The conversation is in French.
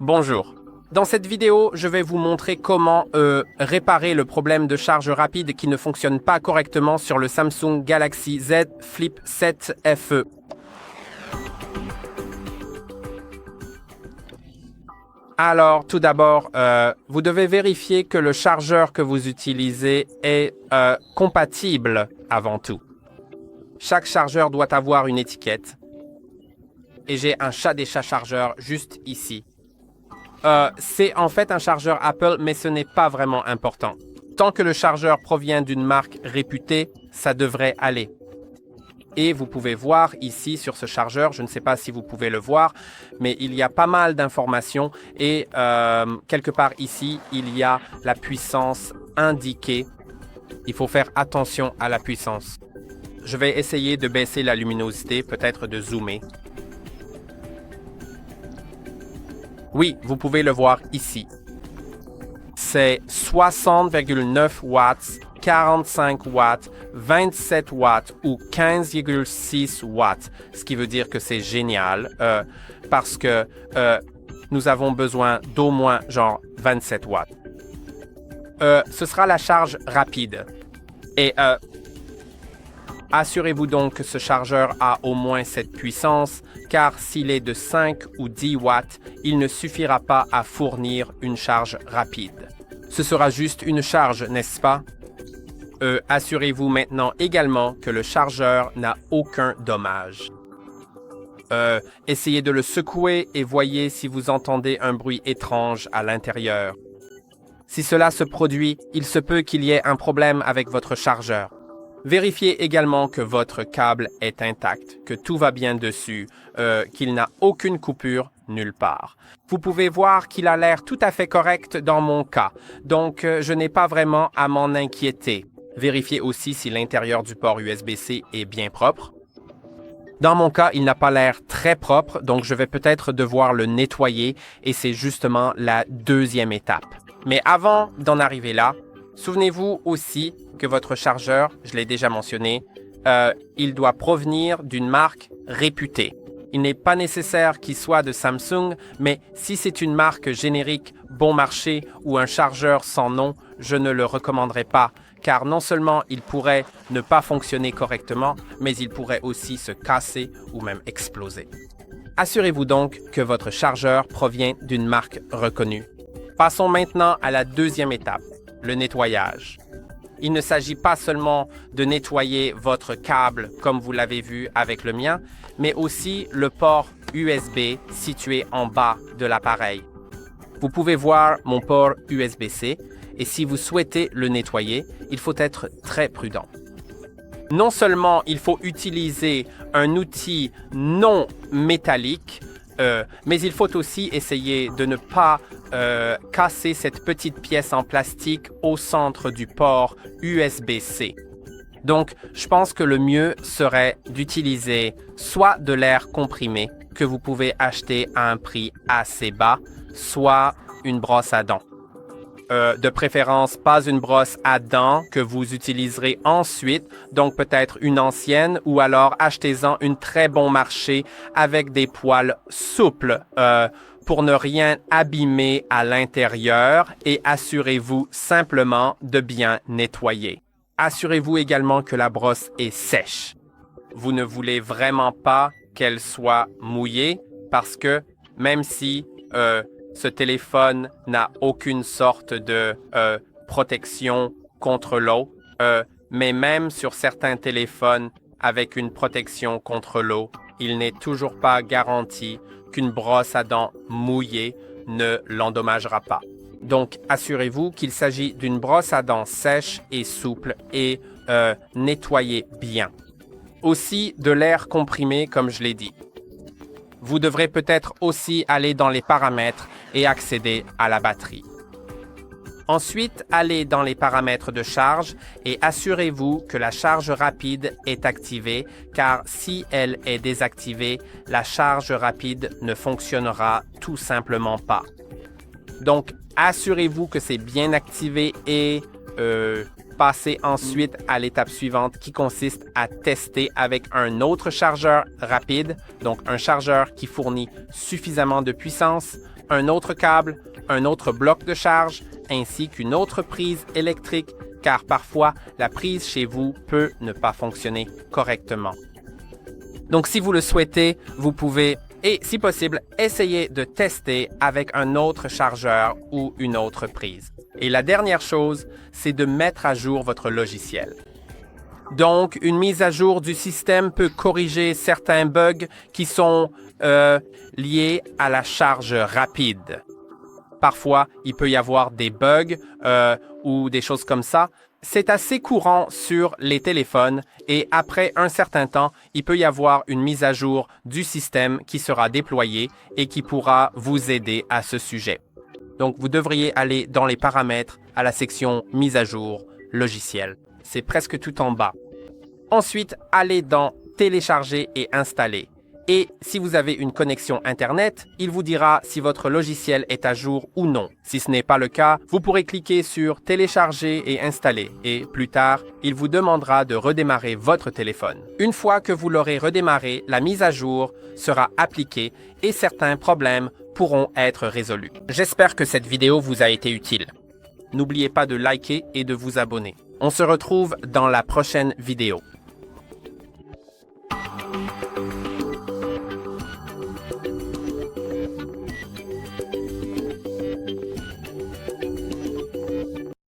Bonjour. Dans cette vidéo, je vais vous montrer comment réparer le problème de charge rapide qui ne fonctionne pas correctement sur le Samsung Galaxy Z Flip 7 FE. Alors, tout d'abord, vous devez vérifier que le chargeur que vous utilisez est compatible avant tout. Chaque chargeur doit avoir une étiquette. Et j'ai un chat des chats chargeur juste ici. C'est en fait un chargeur Apple, mais ce n'est pas vraiment important. Tant que le chargeur provient d'une marque réputée, ça devrait aller. Et vous pouvez voir ici sur ce chargeur, je ne sais pas si vous pouvez le voir, mais il y a pas mal d'informations et quelque part ici, il y a la puissance indiquée. Il faut faire attention à la puissance. Je vais essayer de baisser la luminosité, peut-être de zoomer. Oui, vous pouvez le voir ici. C'est 60,9 watts, 45 watts, 27 watts ou 15,6 watts. Ce qui veut dire que c'est génial parce que nous avons besoin d'au moins genre 27 watts. Ce sera la charge rapide. Et assurez-vous donc que ce chargeur a au moins cette puissance, car s'il est de 5 ou 10 watts, il ne suffira pas à fournir une charge rapide. Ce sera juste une charge, n'est-ce pas? Assurez-vous maintenant également que le chargeur n'a aucun dommage. Essayez de le secouer et voyez si vous entendez un bruit étrange à l'intérieur. Si cela se produit, il se peut qu'il y ait un problème avec votre chargeur. Vérifiez également que votre câble est intact, que tout va bien dessus, qu'il n'a aucune coupure nulle part. Vous pouvez voir qu'il a l'air tout à fait correct dans mon cas, donc je n'ai pas vraiment à m'en inquiéter. Vérifiez aussi si l'intérieur du port USB-C est bien propre. Dans mon cas, il n'a pas l'air très propre, donc je vais peut-être devoir le nettoyer et c'est justement la deuxième étape. Mais avant d'en arriver là, souvenez-vous aussi que votre chargeur, je l'ai déjà mentionné, il doit provenir d'une marque réputée. Il n'est pas nécessaire qu'il soit de Samsung, mais si c'est une marque générique, bon marché ou un chargeur sans nom, je ne le recommanderais pas, car non seulement il pourrait ne pas fonctionner correctement, mais il pourrait aussi se casser ou même exploser. Assurez-vous donc que votre chargeur provient d'une marque reconnue. Passons maintenant à la deuxième étape, le nettoyage. Il ne s'agit pas seulement de nettoyer votre câble comme vous l'avez vu avec le mien, mais aussi le port USB situé en bas de l'appareil. Vous pouvez voir mon port USB-C et si vous souhaitez le nettoyer, il faut être très prudent. Non seulement il faut utiliser un outil non métallique, mais il faut aussi essayer de ne pas casser cette petite pièce en plastique au centre du port USB-C. Donc, je pense que le mieux serait d'utiliser soit de l'air comprimé que vous pouvez acheter à un prix assez bas, soit une brosse à dents. De préférence, pas une brosse à dents que vous utiliserez ensuite, donc peut-être une ancienne, ou alors achetez-en une très bon marché avec des poils souples pour ne rien abîmer à l'intérieur et assurez-vous simplement de bien nettoyer. Assurez-vous également que la brosse est sèche. Vous ne voulez vraiment pas qu'elle soit mouillée parce que même si ce téléphone n'a aucune sorte de protection contre l'eau, mais même sur certains téléphones avec une protection contre l'eau, il n'est toujours pas garanti qu'une brosse à dents mouillée ne l'endommagera pas. Donc, assurez-vous qu'il s'agit d'une brosse à dents sèche et souple et nettoyée bien. Aussi, de l'air comprimé, comme je l'ai dit. Vous devrez peut-être aussi aller dans les paramètres et accéder à la batterie. Ensuite, allez dans les paramètres de charge et assurez-vous que la charge rapide est activée, car si elle est désactivée, la charge rapide ne fonctionnera tout simplement pas. Donc, assurez-vous que c'est bien activé et passez ensuite à l'étape suivante qui consiste à tester avec un autre chargeur rapide, donc un chargeur qui fournit suffisamment de puissance un autre câble, un autre bloc de charge, ainsi qu'une autre prise électrique, car parfois la prise chez vous peut ne pas fonctionner correctement. Donc si vous le souhaitez, vous pouvez, et si possible, essayer de tester avec un autre chargeur ou une autre prise. Et la dernière chose, c'est de mettre à jour votre logiciel. Donc, une mise à jour du système peut corriger certains bugs qui sont liés à la charge rapide. Parfois, il peut y avoir des bugs ou des choses comme ça. C'est assez courant sur les téléphones et après un certain temps, il peut y avoir une mise à jour du système qui sera déployée et qui pourra vous aider à ce sujet. Donc, vous devriez aller dans les paramètres à la section mise à jour logiciel. C'est presque tout en bas. Ensuite, allez dans télécharger et installer. Et si vous avez une connexion Internet, il vous dira si votre logiciel est à jour ou non. Si ce n'est pas le cas, vous pourrez cliquer sur télécharger et installer. Et plus tard, il vous demandera de redémarrer votre téléphone. Une fois que vous l'aurez redémarré, la mise à jour sera appliquée et certains problèmes pourront être résolus. J'espère que cette vidéo vous a été utile. N'oubliez pas de liker et de vous abonner. On se retrouve dans la prochaine vidéo.